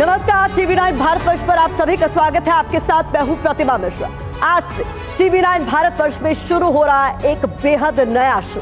नमस्कार, टीवी 9 भारतवर्ष पर आप सभी का स्वागत है। आपके साथ मैं हूं प्रतिमा मिश्रा। आज से टीवी 9 भारतवर्ष में शुरू हो रहा है एक बेहद नया शो।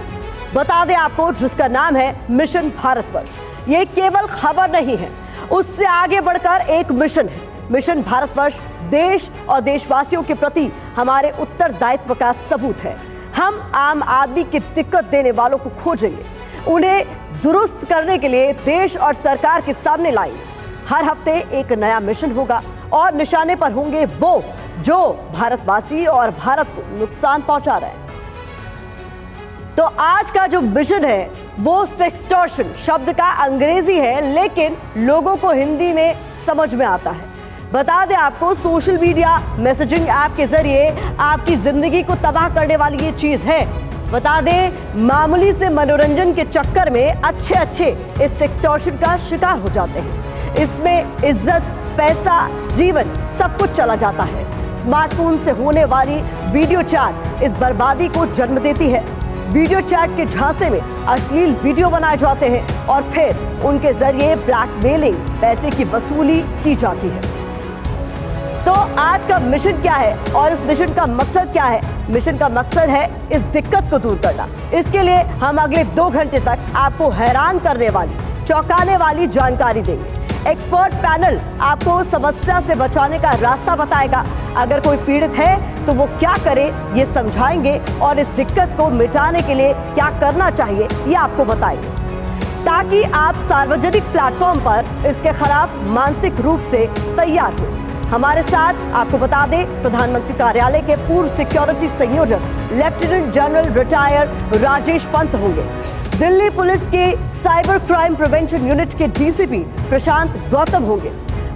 बता दें आपको, जिसका नाम है मिशन भारतवर्ष। ये केवल खबर नहीं है, उससे आगे बढ़कर एक मिशन है। मिशन भारतवर्ष देश और देशवासियों के प्रति हमारे उत्तरदायित्व का सबूत है। हम आम आदमी की दिक्कत देने वालों को खोजेंगे, उन्हें दुरुस्त करने के लिए देश और सरकार के सामने लाएंगे। हर हफ्ते एक नया मिशन होगा और निशाने पर होंगे वो जो भारतवासी और भारत को नुकसान पहुंचा रहे हैं। तो आज का जो मिशन है वो सेक्सटॉर्शन शब्द का अंग्रेजी है, लेकिन लोगों को हिंदी में समझ में आता है। बता दें आपको, सोशल मीडिया मैसेजिंग ऐप के जरिए आपकी जिंदगी को तबाह करने वाली ये चीज है। बता दें, मामूली से मनोरंजन के चक्कर में अच्छे इस सेक्सटॉर्शन का शिकार हो जाते हैं। इसमें इज्जत, पैसा, जीवन सब कुछ चला जाता है। स्मार्टफोन से होने वाली वीडियो चैट इस बर्बादी को जन्म देती है। वीडियो चैट के झांसे में अश्लील वीडियो बनाए जाते हैं और फिर उनके जरिए ब्लैकमेलिंग, पैसे की वसूली की जाती है। तो आज का मिशन क्या है और इस मिशन का मकसद क्या है? मिशन का मकसद है इस दिक्कत को दूर करना। इसके लिए हम अगले 2 घंटे तक आपको हैरान करने वाली, चौंकाने वाली जानकारी देंगे। एक्सपर्ट पैनल आपको समस्या से बचाने का रास्ता बताएगा। अगर कोई पीड़ित है तो वो क्या करे ये समझाएंगे और इस दिक्कत को मिटाने के लिए क्या करना चाहिए ये आपको बताएंगे, ताकि आप सार्वजनिक प्लेटफॉर्म पर इसके खिलाफ मानसिक रूप से तैयार हो। हमारे साथ आपको बता दें, प्रधानमंत्री कार्यालय के पूर्व सिक्योरिटी संयोजक lieutenant general retire Rajesh Pant होंगे। दिल्ली पुलिस के साइबर क्राइम प्रिवेंशन यूनिट के डीसीपी प्रशांत गौतम होंगे।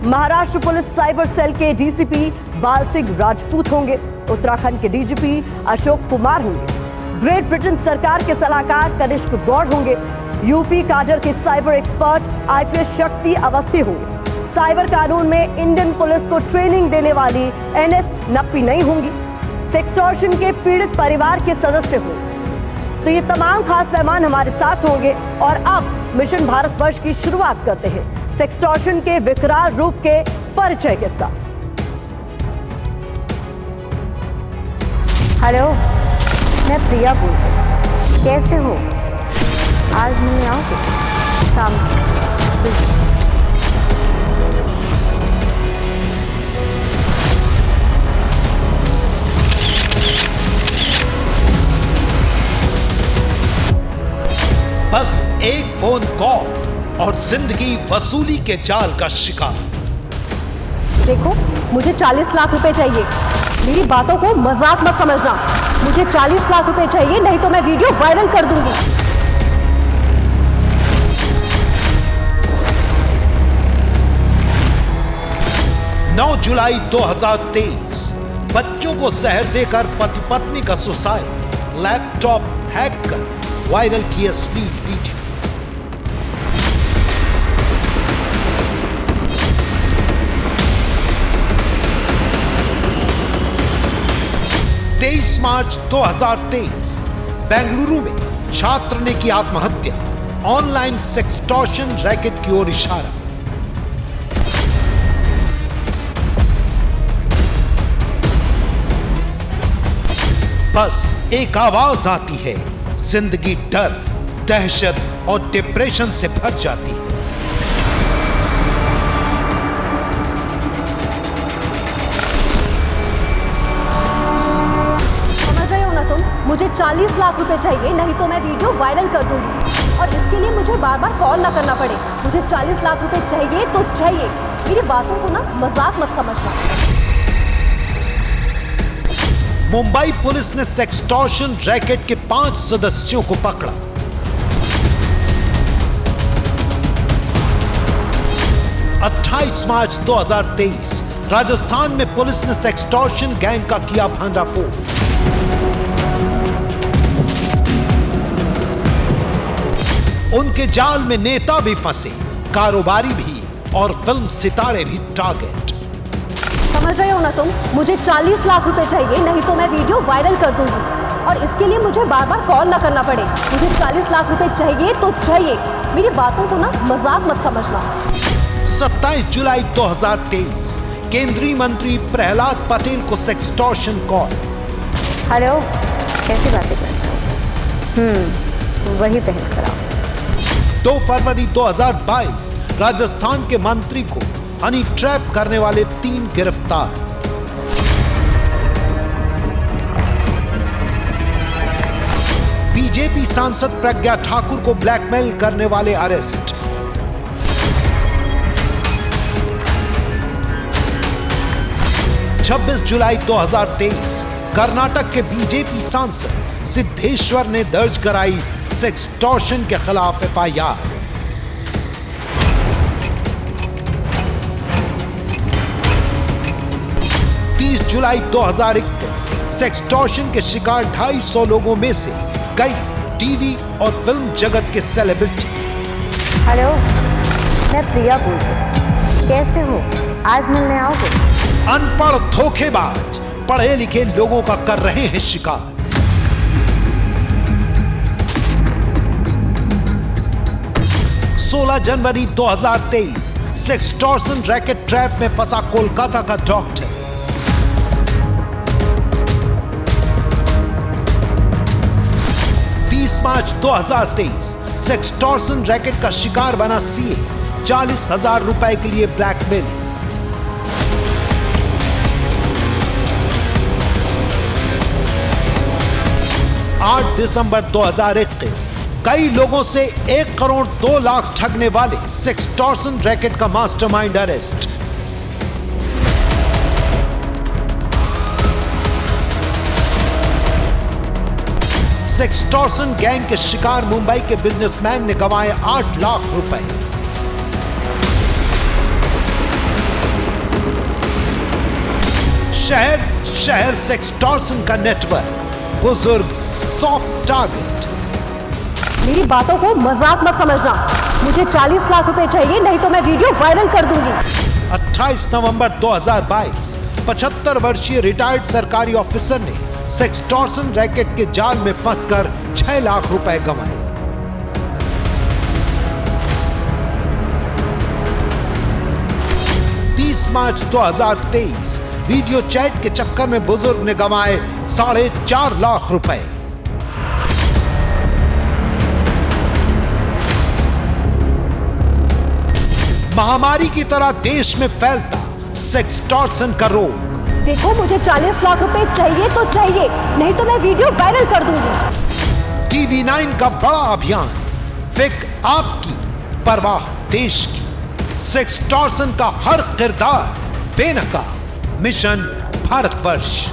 महाराष्ट्र पुलिस साइबर सेल के डीसीपी बाल सिंह राजपूत होंगे। उत्तराखंड के डीजीपी अशोक कुमार होंगे। ग्रेट ब्रिटेन सरकार के सलाहकार कनिष्क गौड़ होंगे। यूपी काडर के साइबर एक्सपर्ट आईपीएस शक्ति अवस्थी होंगे। साइबर कानून में इंडियन पुलिस को ट्रेनिंग देने वाली एनएस नप्पी नहीं होंगी। सेक्सटॉर्शन के पीड़ित परिवार के सदस्य होंगे। तो ये तमाम खास मेहमान हमारे साथ होंगे और अब मिशन भारतवर्ष की शुरुआत करते हैं सेक्सटॉर्शन के विकराल रूप के परिचय के साथ। हेलो, मैं प्रिया बोल रही हूँ। कैसे हो? आज मिलने आओगे शाम को? बस एक फोन कॉल और जिंदगी वसूली के जाल का शिकार। देखो, मुझे 40 लाख रुपए चाहिए। मेरी बातों को मजाक मत समझना। मुझे 40 लाख रुपए चाहिए, नहीं तो मैं वीडियो वायरल कर दूंगी। 9 जुलाई 2023 बच्चों को जहर देकर पति पत्नी का सुसाइड, लैपटॉप हैक कर वायरल किया अश्लील वीडियो। तेईस मार्च 2023 बेंगलुरु में छात्र ने की आत्महत्या। ऑनलाइन सेक्सटॉर्शन रैकेट की ओर इशारा। बस एक आवाज आती है, जिंदगी डर, दहशत और डिप्रेशन से भर जाती है। समझ रहे हो ना तुम? मुझे 40 लाख रुपए चाहिए, नहीं तो मैं वीडियो वायरल कर दूंगी। और इसके लिए मुझे बार बार कॉल ना करना पड़े। मुझे 40 लाख रुपए चाहिए तो चाहिए। मेरी बातों को ना मजाक मत समझना। मुंबई पुलिस ने सेक्सटॉर्शन रैकेट के 5 सदस्यों को पकड़ा। मार्च 2023 राजस्थान में पुलिस ने सेक्सटॉर्शन गैंग का किया भंडाफोड़। उनके जाल में नेता भी फंसे, कारोबारी भी और फिल्म सितारे भी टारगेट। समझ रहे हो ना तुम? मुझे 40 लाख रुपए चाहिए, नहीं तो मैं वीडियो वायरल कर दूंगी। और इसके लिए मुझे बार बार कॉल ना करना पड़े। मुझे 40 लाख रुपए चाहिए तो चाहिए। मेरी बातों को ना मजाक मत समझना। 27 जुलाई 2023 केंद्रीय मंत्री प्रहलाद पटेल को सेक्सटॉर्शन कॉल। हेलो, कैसी बातें करते हो? वही पहन कर आओ। 2 फरवरी 2022 राजस्थान के मंत्री को हनी ट्रैप करने वाले 3 गिरफ्तार। बीजेपी सांसद प्रज्ञा ठाकुर को ब्लैकमेल करने वाले अरेस्ट। छब्बीस जुलाई 2023 कर्नाटक के बीजेपी सांसद सिद्धेश्वर ने दर्ज कराई सेक्सटॉर्शन के खिलाफ एफआईआर। जुलाई 2021 सेक्सटॉर्शन के शिकार 250 लोगों में से कई टीवी और फिल्म जगत के सेलिब्रिटी। हेलो, मैं प्रिया बोल रही हूँ। कैसे हो? आज मिलने आओगे? अनपढ़ धोखेबाज पढ़े लिखे लोगों का कर रहे हैं शिकार। जनवरी 2023 सेक्सटॉर्शन रैकेट ट्रैप में फंसा कोलकाता का डॉक्टर। 30 मार्च 2023 सेक्सटॉर्शन रैकेट का शिकार बना सीए, 40,000 रुपए के लिए ब्लैकमेलिंग। 8 दिसंबर 2021 कई लोगों से 1 करोड़ 2 लाख ठगने वाले सेक्सटॉर्शन रैकेट का मास्टरमाइंड अरेस्ट। सेक्सटॉर्शन गैंग के शिकार मुंबई के बिजनेसमैन ने गंवाए 8 लाख रुपए। शहर शहर सेक्सटॉर्शन का नेटवर्क, बुजुर्ग सॉफ्ट टारगेट। मेरी बातों को मजाक मत समझना। मुझे 40 लाख रुपए चाहिए, नहीं तो मैं वीडियो वायरल कर दूंगी। 28 नवंबर 2022 75 वर्षीय रिटायर्ड सरकारी ऑफिसर ने सेक्सटॉर्शन रैकेट के जाल में फंसकर 6 लाख रुपए गंवाए। मार्च 2023 वीडियो चैट के चक्कर में बुजुर्ग ने गंवाए 4.5 लाख रुपए। महामारी की तरह देश में फैलता सेक्सटॉर्शन का रोग। देखो, मुझे 40 लाख रुपए चाहिए तो चाहिए, नहीं तो मैं वीडियो वायरल कर दूंगी। TV9 का बड़ा अभियान, फिक्र आपकी, परवाह देश की। सेक्सटॉर्शन का हर किरदार बेनकाब, मिशन भारतवर्ष।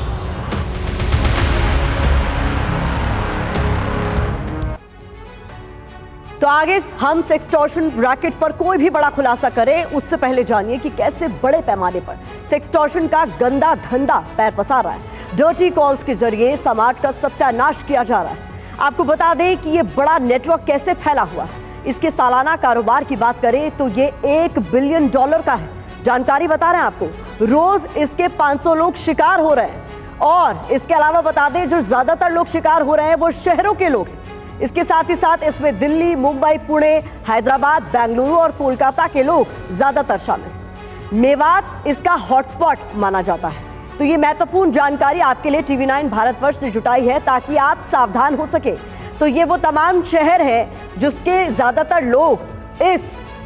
तो आगे हम सेक्सटॉर्शन रैकेट पर कोई भी बड़ा खुलासा करें उससे पहले जानिए कि कैसे बड़े पैमाने पर सेक्सटॉर्शन का गंदा धंधा पैर पसार रहा है। डर्टी कॉल्स के जरिए समाज का सत्यानाश किया जा रहा है। आपको बता दें कि ये बड़ा नेटवर्क कैसे फैला हुआ है। इसके सालाना कारोबार की बात करें तो ये $1 बिलियन का है। जानकारी बता रहे हैं आपको, रोज इसके 500 लोग शिकार हो रहे हैं। और इसके अलावा बता दें, जो ज्यादातर लोग शिकार हो रहे हैं वो शहरों के लोग हैं। इसके साथ ही साथ इसमें दिल्ली, मुंबई, पुणे, हैदराबाद, बेंगलुरु और कोलकाता के लोग ज्यादातर शामिल। मेवात इसका हॉटस्पॉट माना जाता है। तो ये महत्वपूर्ण जानकारी आपके लिए TV9 भारतवर्ष ने जुटाई है ताकि आप सावधान हो सके। तो ये वो तमाम शहर हैं जिसके ज्यादातर लोग इस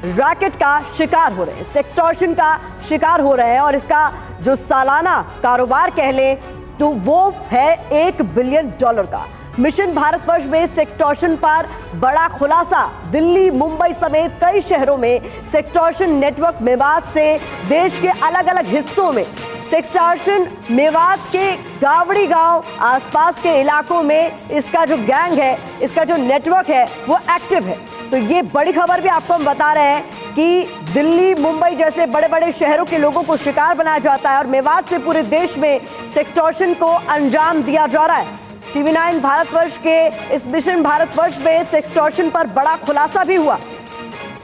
रैकेट का शिकार हो रहे हैं, सेक्सटॉर्शन का शिकार हो रहे हैं। और इसका जो सालाना कारोबार कह ले तो वो है $1 बिलियन का। मिशन भारतवर्ष में सेक्सटॉर्शन पर बड़ा खुलासा। दिल्ली, मुंबई समेत कई शहरों में सेक्सटॉर्शन नेटवर्क मेवात से देश के अलग अलग हिस्सों में सेक्सटॉर्शन मेवात के गावड़ी गांव आसपास के इलाकों में इसका जो गैंग है, इसका जो नेटवर्क है वो एक्टिव है। तो ये बड़ी खबर भी आपको हम बता रहे हैं कि दिल्ली, मुंबई जैसे बड़े बड़े शहरों के लोगों को शिकार बनाया जाता है और मेवात से पूरे देश में सेक्सटॉर्शन को अंजाम दिया जा रहा है। TV9 भारतवर्ष के इस मिशन भारतवर्ष में सेक्सटॉर्शन पर बड़ा खुलासा भी हुआ।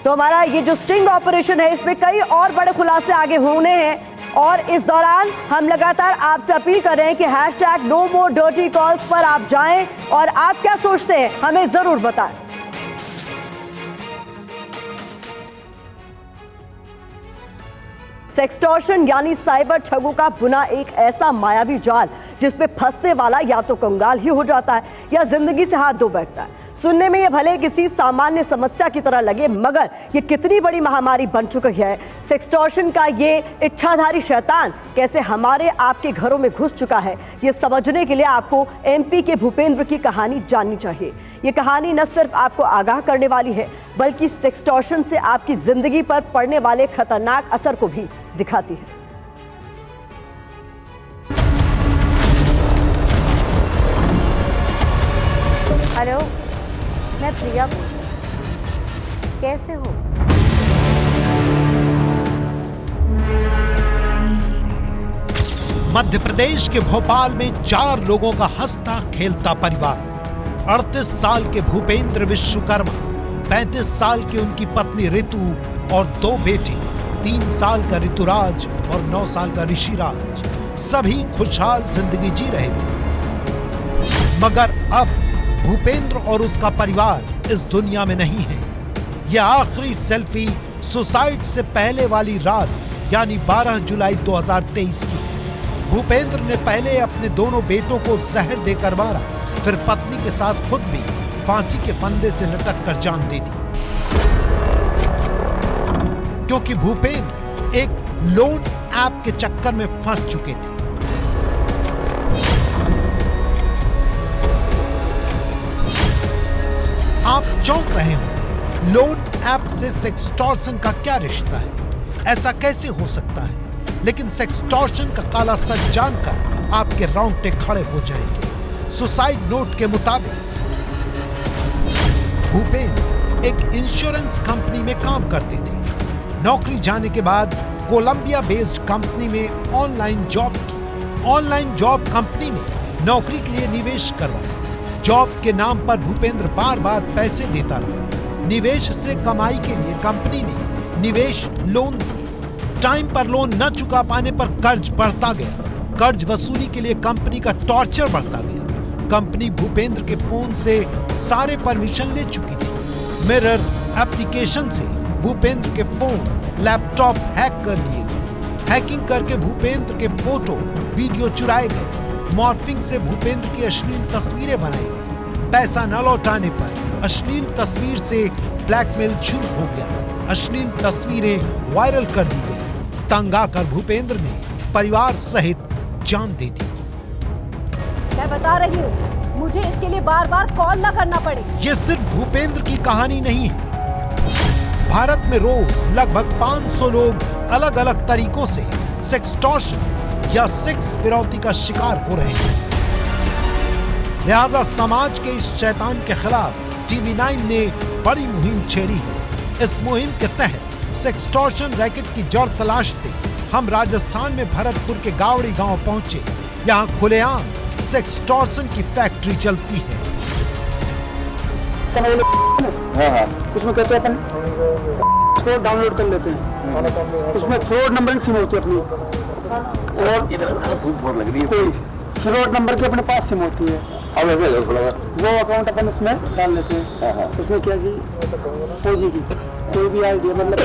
तो हमारा ये जो स्टिंग ऑपरेशन है इसमें कई और बड़े खुलासे आगे होने हैं। और इस दौरान हम लगातार आपसे अपील कर रहे हैं कि #NoMoreDirtyCalls पर आप जाएं और आप क्या सोचते हैं हमें जरूर बताएं। सेक्सटॉर्शन यानी साइबर ठगों का बुना एक ऐसा मायावी जाल जिसमें फंसने वाला या तो कंगाल ही हो जाता है या जिंदगी से हाथ धो बैठता है। सुनने में ये भले किसी सामान्य समस्या की तरह लगे, मगर ये कितनी बड़ी महामारी बन चुकी है। सेक्सटॉर्शन का ये इच्छाधारी शैतान कैसे हमारे आपके घरों में घुस चुका है, ये समझने के लिए आपको एमपी के भूपेंद्र की कहानी जाननी चाहिए। ये कहानी न सिर्फ आपको आगाह करने वाली है, बल्कि सेक्सटॉर्शन से आपकी जिंदगी पर पड़ने वाले खतरनाक असर को भी दिखाती है। हेलो, मैं प्रिया बोल रही हूँ। कैसे हो? मध्य प्रदेश के भोपाल में 4 लोगों का हंसता खेलता परिवार। 38 साल के भूपेंद्र विश्वकर्मा, 35 साल की उनकी पत्नी ऋतु और 2 बेटे, 3 साल का ऋतुराज और 9 साल का ऋषिराज। सभी खुशहाल जिंदगी जी रहे थे, मगर अब भूपेंद्र और उसका परिवार इस दुनिया में नहीं है। यह आखिरी सेल्फी सुसाइड से पहले वाली रात यानी 12 जुलाई 2023 की। भूपेंद्र ने पहले अपने दोनों बेटों को जहर देकर मारा, फिर पत्नी के साथ खुद भी फांसी के फंदे से लटक कर जान दे दी, क्योंकि भूपेंद्र एक लोन ऐप के चक्कर में फंस चुके थे। आप चौंक रहे होंगे, लोन ऐप से सेक्सटॉर्शन का क्या रिश्ता है, ऐसा कैसे हो सकता है? लेकिन सेक्सटॉर्शन का काला सच जानकर आपके रोंगटे खड़े हो जाएंगे। सुसाइड नोट के मुताबिक भूपेंद्र एक इंश्योरेंस कंपनी में काम करते थे। नौकरी जाने के बाद कोलंबिया बेस्ड कंपनी में ऑनलाइन जॉब की। ऑनलाइन जॉब कंपनी में नौकरी के लिए निवेश करवाया। जॉब के नाम पर भूपेंद्र बार बार पैसे देता रहा। निवेश से कमाई के लिए कंपनी ने निवेश लोन दिए। टाइम पर लोन न चुका पाने पर कर्ज बढ़ता गया। कर्ज वसूली के लिए कंपनी का टॉर्चर बढ़ता गया। कंपनी भूपेंद्र के फोन से सारे परमिशन ले चुकी थी। मिरर एप्लीकेशन से भूपेंद्र के फोन, लैपटॉप हैक कर लिए गए। हैकिंग करके भूपेंद्र के फोटो, वीडियो चुराए गए। मॉर्फिंग से भूपेंद्र की अश्लील तस्वीरें बनाई गई। पैसा न लौटाने पर अश्लील तस्वीर से ब्लैकमेल शुरू हो गया। अश्लील तस्वीरें वायरल कर दी गई। तंग आकर भूपेंद्र ने परिवार सहित जान दे दी। मैं बता रही हूँ, मुझे इसके लिए बार बार कॉल न करना पड़े। ये सिर्फ भूपेंद्र की कहानी नहीं है। भारत में रोज लगभग 500 लोग अलग अलग तरीकों से सेक्सटॉर्शन या सेक्स फिरौती का शिकार हो रहे हैं। लिहाजा समाज के इस शैतान के खिलाफ TV9 ने बड़ी मुहिम छेड़ी है। इस मुहिम के तहत सेक्सटॉर्शन रैकेट की जड़ तलाशते हम राजस्थान में भरतपुर के गावड़ी गांव पहुंचे। यहाँ खुलेआम सेक्सटॉर्शन की फैक्ट्री चलती है। हाँ, उसमें कहते हैं अपन कोड डाउनलोड कर लेते हैं। उसमें फ्रॉड नंबर की सिम होती है अपनी, और इधर धूप बहुत लग रही है। कोई फ्रॉड नंबर की अपने पास सिम होती है। अब ऐसे वो अकाउंट अपन उसमें डाल लेते हैं। उसमें क्या जी, फौजी की कोई भी आईडी, मतलब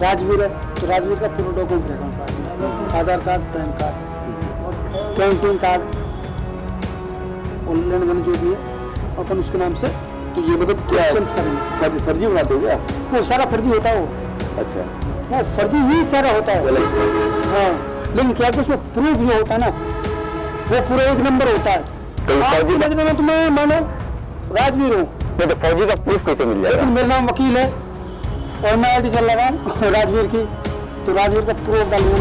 राजवीर है तो राजवीर का पूरा डॉक्यूमेंट रहेगा, Aadhaar card, PAN card, canteen card, online बन जो भी है अपन उसके नाम से। तो ये मतलब क्या करेंगे, फर्जी बना दोगे? वो सारा फर्जी होता है। वो अच्छा, वो फर्जी ही सारा होता है। हाँ, लेकिन क्या कि उसमें प्रूफ जो होता है ना, वो पूरा एक नंबर होता है। फर्जी बदले में तुम्हें मानो राजवीर हूँ, तो फर्जी का प्रूफ कैसे मिल जाएगा? मेरा नाम वकील है और मैं आईडी चल रहा हूँ राजवीर की, तो राजवीर का प्रूफ डालना।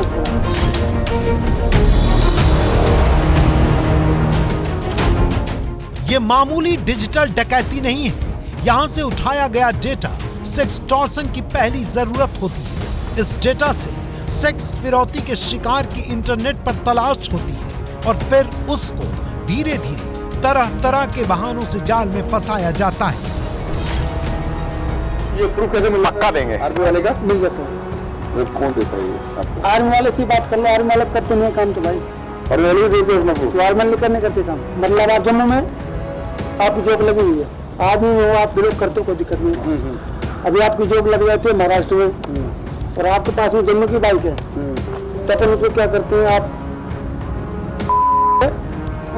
ये मामूली डिजिटल डकैती नहीं है। यहाँ से उठाया गया डेटा सेक्सटॉर्शन की पहली जरूरत होती है। इस डेटा से सेक्स फिरौती के शिकार की इंटरनेट पर तलाश होती है और फिर उसको धीरे धीरे तरह तरह के बहानों से जाल में फंसाया जाता है। ये प्रूफ कैसे मिल पक्का देंगे? आर्मी वाले का मिल जाता है। कौन देता है ये? आर्मी वाले से बात कर लो। आर्मी वाले करते नहीं काम तो भाई, और वाले भी देते हैं। तो आर्मी वाले करने करते काम, मतलब आप जम्मू में आपकी जॉब लगी हुई है, आदमी हो आप विरोध करते हो, कोई दिक्कत नहीं। अभी आपकी जॉब लग जाती है महाराष्ट्र में, और आपके पास में जम्मू की बाइक है तो अपन उसको क्या करते हैं, आप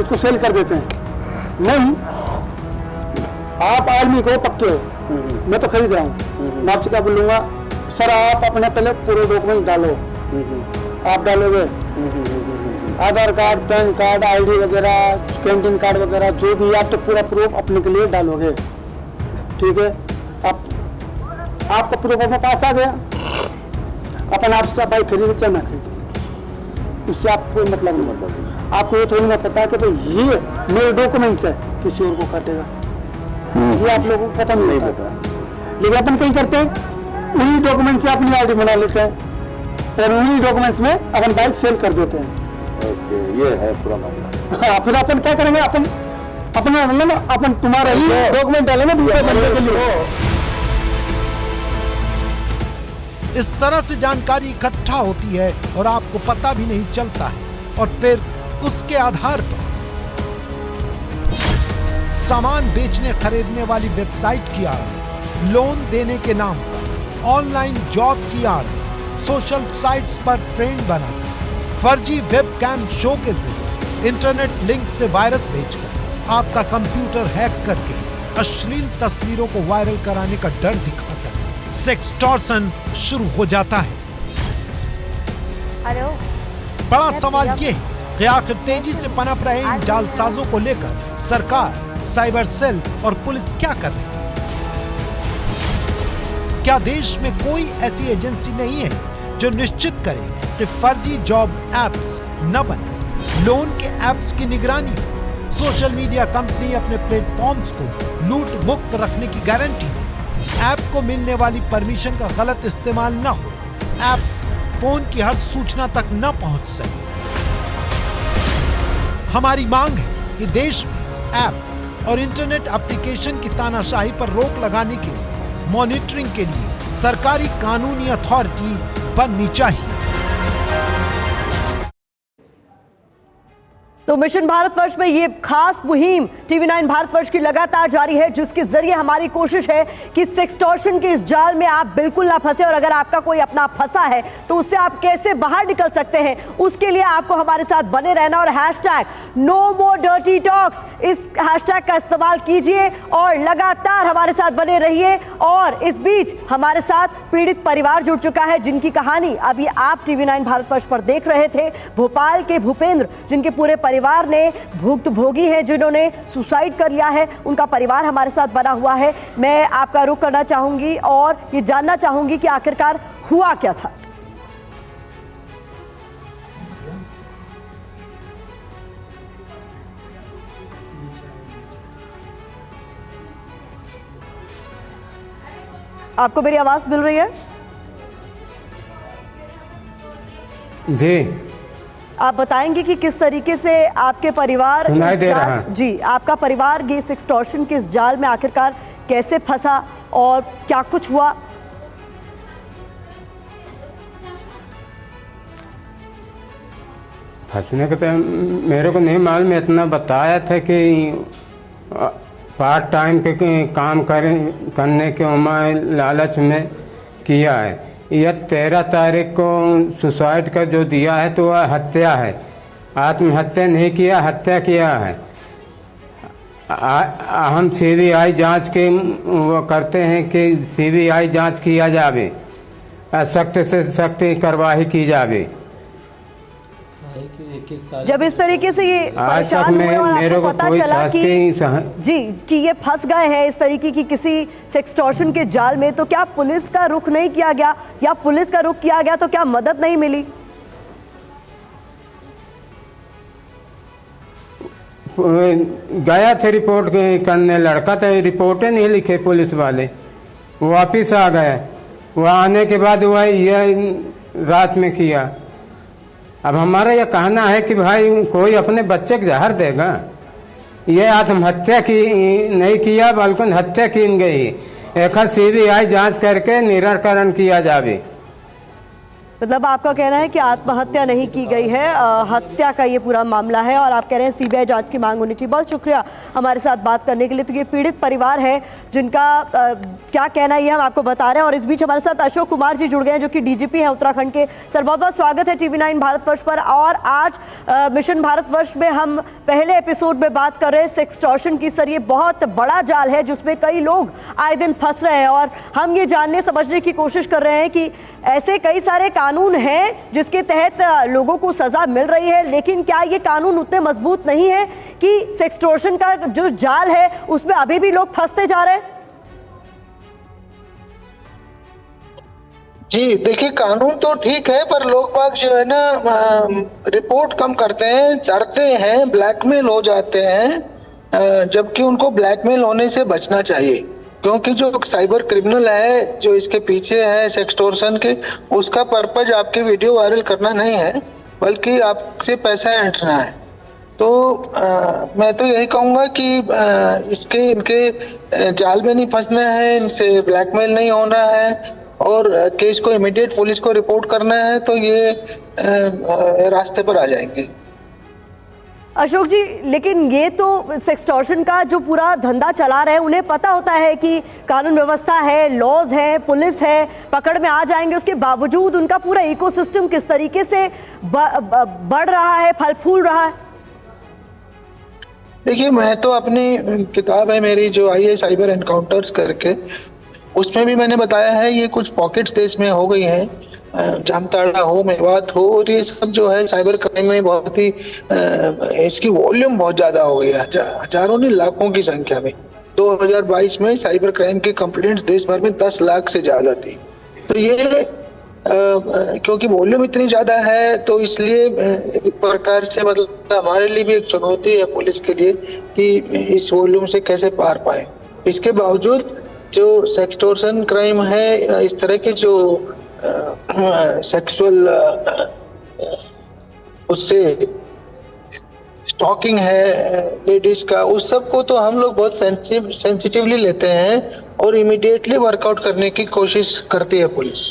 उसको सेल कर देते हैं। नहीं, आप आदमी को पक्के हो, मैं तो खरीद रहा हूँ, मैं आपसे क्या बोलूँगा, सर आप अपने पहले पूरे डॉक्यूमेंट डालो। आप डालोगे आधार कार्ड, पैन कार्ड, आईडी वगैरह, कैंटीन कार्ड वगैरह जो भी आप तो पूरा प्रूफ अपने के लिए डालोगे, ठीक है। आपका प्रूफ अपने पास आ गया, अपन आपसे बाइक खरीदे चाहे ना खरीदे, उससे आपको मतलब नहीं। आपको ये थोड़ी ना पता कि भाई ये मेरे डॉक्यूमेंट्स है, किसी और को काटेगा, ये आप लोगों को पता नहीं पता। लेकिन अपन कहीं करते हैं, उन्हीं डॉक्यूमेंट से अपनी आईडी बना लेते हैं और उन्हीं डॉक्यूमेंट्स में अपन बाइक सेल कर देते हैं। ओके, ये है पूरा मामला। हाँ, फिर अपन क्या करेंगे, अपन अपना मतलब अपन तुम्हारा ही डॉक्यूमेंट डालेंगे दूसरे बंदे के लिए। इस तरह से जानकारी इकट्ठा होती है और आपको पता भी नहीं चलता है, और फिर उसके आधार पर सामान बेचने खरीदने वाली वेबसाइट की आड़, लोन देने के नाम पर ऑनलाइन जॉब की आड़, सोशल साइट्स पर ट्रेंड बनाकर, फर्जी वेबकैम शो के जरिए इंटरनेट लिंक से वायरस भेजकर आपका कंप्यूटर हैक करके अश्लील तस्वीरों को वायरल कराने का डर दिखाकर सेक्सटॉर्शन शुरू हो जाता है। हेलो, बड़ा सवाल ये है कि आखिर तेजी से पनप रहे इन जालसाजों को लेकर सरकार, साइबर सेल और पुलिस क्या कर रही है? क्या देश में कोई ऐसी एजेंसी नहीं है जो निश्चित करे कि फर्जी जॉब एप्स न बने, लोन के एप्स की निगरानी, सोशल मीडिया कंपनी अपने प्लेटफॉर्म्स को लूट मुक्त रखने की गारंटी दे, ऐप को मिलने वाली परमिशन का गलत इस्तेमाल न हो, एप्स फोन की हर सूचना तक न पहुंच सके। हमारी मांग है कि देश में एप्स और इंटरनेट एप्लीकेशन की तानाशाही पर रोक लगाने के लिए मॉनिटरिंग के लिए सरकारी कानूनी अथॉरिटी बननी चाहिए। तो मिशन भारतवर्ष में ये खास मुहिम टीवी 9 भारतवर्ष की लगातार जारी है, जिसके जरिए हमारी कोशिश है कि सेक्सटॉर्शन के इस जाल में आप बिल्कुल ना फंसे, और अगर आपका कोई अपना फंसा है तो उससे आप कैसे बाहर निकल सकते हैं, उसके लिए आपको हमारे साथ बने रहना और #NoMoreDirtyTalks इस हैशटैग का इस्तेमाल कीजिए और लगातार हमारे साथ बने रहिए। और इस बीच हमारे साथ पीड़ित परिवार जुड़ चुका है, जिनकी कहानी अभी आप टीवी 9 भारतवर्ष पर देख रहे थे। भोपाल के भूपेंद्र, जिनके पूरे परिवार ने भुक्तभोगी है, जिन्होंने सुसाइड कर लिया है, उनका परिवार हमारे साथ बना हुआ है। मैं आपका रुख करना चाहूंगी और ये जानना चाहूंगी कि आखिरकार हुआ क्या था। आपको मेरी आवाज मिल रही है? जी, आप बताएंगे कि किस तरीके से आपके परिवार सुनाई दे रहा है। जी, आपका परिवार ये सेक्सटॉर्शन के इस जाल में आखिरकार कैसे फंसा और क्या कुछ हुआ? फंसने का तो मेरे को नहीं मालूम, इतना बताया था कि पार्ट टाइम के काम करने के लालच में किया है। यह 13 तारीख को सुसाइड का जो दिया है तो वह हत्या है, आत्महत्या नहीं किया, हत्या किया है। हम CBI जांच के वो करते हैं कि CBI जांच किया जावे, सख्त से सख्त कार्रवाई की जावे। जब इस तरीके से ये आज तक परेशान हुए और मेरे आपको को पता कोई चला कि जी कि ये फंस गए हैं इस तरीके की किसी सेक्सटॉर्शन के जाल में, तो क्या पुलिस का रुख नहीं किया गया, या पुलिस का रुख किया गया तो क्या मदद नहीं मिली? गया थे रिपोर्ट करने, लड़का तो रिपोर्टें नहीं लिखे पुलिस वाले, वापिस आ गए। वह आने के बाद वह यह रात में किया। अब हमारा यह कहना है कि भाई कोई अपने बच्चे को जहर देगा? ये आत्महत्या की नहीं किया बल्कि हत्या की गई। एक CBI जांच करके निराकरण किया जावे। मतलब आपका कहना है कि आत्महत्या नहीं की गई है, हत्या का ये पूरा मामला है और आप कह रहे हैं सीबीआई जांच की मांग होनी चाहिए। बहुत शुक्रिया हमारे साथ बात करने के लिए। तो ये पीड़ित परिवार है जिनका क्या कहना है ये हम आपको बता रहे हैं। और इस बीच हमारे साथ अशोक कुमार जी जुड़ गए हैं जो कि डीजीपी हैं उत्तराखंड के। सर बहुत बहुत स्वागत है TV9 भारतवर्ष पर। और आज मिशन भारतवर्ष में हम पहले एपिसोड में बात कर रहे हैं सेक्सटॉर्शन की। सर ये बहुत बड़ा जाल है जिसमें कई लोग आए दिन फंस रहे हैं और हम ये जानने समझने की कोशिश कर रहे हैं कि ऐसे कई सारे कानून हैं जिसके तहत लोगों को सजा मिल रही है, लेकिन क्या ये कानून उतने मजबूत नहीं है कि सेक्सटॉर्शन का जो जाल है उसमें अभी भी लोग फंसते जा रहे हैं? जी देखिए, कानून तो ठीक है पर लोग बाग जो है ना रिपोर्ट कम करते हैं, डरते हैं, ब्लैकमेल हो जाते हैं, जबकि उनको ब्लैकमेल होने से बचना चाहिए। क्योंकि जो साइबर क्रिमिनल है जो इसके पीछे है सेक्सटॉर्शन के, उसका पर्पज आपकी वीडियो वायरल करना नहीं है बल्कि आपसे पैसा ऐंठना है। तो मैं तो यही कहूँगा कि इनके जाल में नहीं फंसना है, इनसे ब्लैकमेल नहीं होना है और केस को इमीडिएट पुलिस को रिपोर्ट करना है, तो ये रास्ते पर आ जाएंगे। अशोक जी, लेकिन ये तो सेक्सटॉर्शन का जो पूरा धंधा चला रहे हैं उन्हें पता होता है कि कानून व्यवस्था है, लॉज है, पुलिस है, पकड़ में आ जाएंगे। उसके बावजूद उनका पूरा इकोसिस्टम किस तरीके से बढ़ रहा है, फल फूल रहा है? देखिए, मैं तो अपनी किताब है मेरी जो आई है साइबर एनकाउंटर्स करके, उसमें भी मैंने बताया है ये कुछ पॉकेट्स देश में हो गई हैं, जामताड़ा हो, मेवात हो, और ये सब जो है साइबर क्राइम में बहुत ही इसकी वॉल्यूम बहुत ज्यादा हो गया, हजारों नहीं लाखों की संख्या में। 2022 में साइबर क्राइम की कंप्लेंट्स देश भर में 10 लाख से ज्यादा थी। तो ये क्योंकि वॉल्यूम इतनी ज्यादा है तो इसलिए एक प्रकार से मतलब हमारे लिए भी एक चुनौती है पुलिस के लिए कि इस वॉल्यूम से कैसे पार पाए। इसके बावजूद जो सेक्सटॉर्शन क्राइम है, इस तरह के जो सेक्सुअल उससे स्टॉकिंग है लेडीज का, उस सब को तो हम लोग बहुत सेंसिटिवली लेते हैं और इमीडिएटली वर्कआउट करने की कोशिश करती है पुलिस।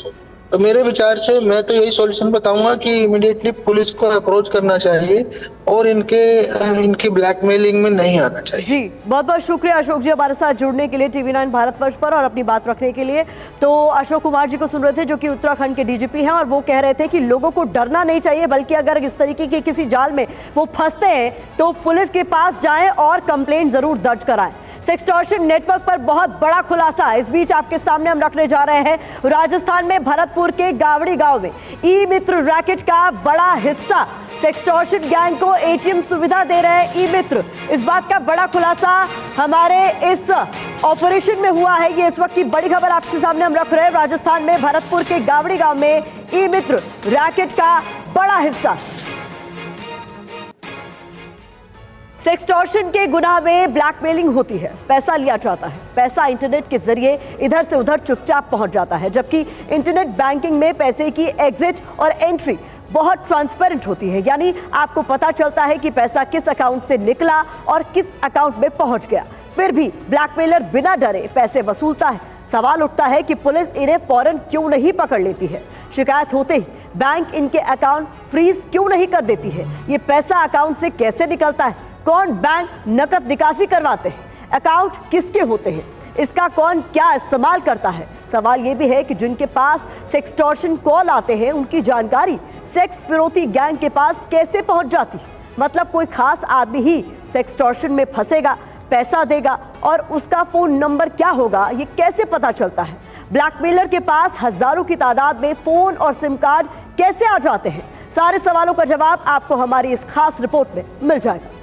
तो मेरे विचार से मैं तो यही सॉल्यूशन बताऊंगा कि इमीडिएटली पुलिस को अप्रोच करना चाहिए और इनकी ब्लैकमेलिंग में नहीं आना चाहिए। जी बहुत बहुत शुक्रिया अशोक जी हमारे साथ जुड़ने के लिए TV9 भारतवर्ष पर और अपनी बात रखने के लिए। तो अशोक कुमार जी को सुन रहे थे जो कि उत्तराखंड के डीजीपी हैं और वो कह रहे थे कि लोगों को डरना नहीं चाहिए, बल्कि अगर इस तरीके के किसी जाल में वो फंसते हैं तो पुलिस के पास जाएं और कंप्लेंट जरूर दर्ज कराएं। सेक्सटॉर्शन नेटवर्क पर बहुत बड़ा खुलासा इस बीच आपके सामने हम रखने जा रहे हैं। राजस्थान में भरतपुर के गावड़ी गांव में ई मित्र रैकेट का बड़ा हिस्सा सेक्सटॉर्शन गैंग को ATM सुविधा दे रहे हैं ई मित्र। इस बात का बड़ा खुलासा हमारे इस ऑपरेशन में हुआ है। ये इस वक्त की बड़ी खबर आपके सामने हम रख रहे हैं। राजस्थान में भरतपुर के गावड़ी गांव में ई मित्र रैकेट का बड़ा हिस्सा। सेक्सटॉर्शन के गुनाह में ब्लैकमेलिंग होती है, पैसा लिया जाता है, पैसा इंटरनेट के जरिए इधर से उधर चुपचाप पहुंच जाता है, जबकि इंटरनेट बैंकिंग में पैसे की एग्जिट और एंट्री बहुत ट्रांसपेरेंट होती है, यानी आपको पता चलता है कि पैसा किस अकाउंट से निकला और किस अकाउंट में पहुंच गया। फिर भी ब्लैकमेलर बिना डरे पैसे वसूलता है। सवाल उठता है कि पुलिस इन्हें फौरन क्यों नहीं पकड़ लेती है? शिकायत होते ही बैंक इनके अकाउंट फ्रीज क्यों नहीं कर देती है? ये पैसा अकाउंट से कैसे निकलता है? कौन बैंक नकद निकासी करवाते हैं? अकाउंट किसके होते हैं? इसका कौन क्या इस्तेमाल करता है? सवाल यह भी है कि जिनके पास सेक्सटॉर्शन कॉल आते हैं उनकी जानकारी सेक्स फिरौती गैंग के पास कैसे पहुंच जाती है? मतलब कोई खास आदमी ही सेक्सटॉर्शन में फंसेगा, पैसा देगा और उसका फोन नंबर क्या होगा ये कैसे पता चलता है? ब्लैकमेलर के पास हजारों की तादाद में फोन और सिम कार्ड कैसे आ जाते हैं? सारे सवालों का जवाब आपको हमारी इस खास रिपोर्ट में मिल जाएगा।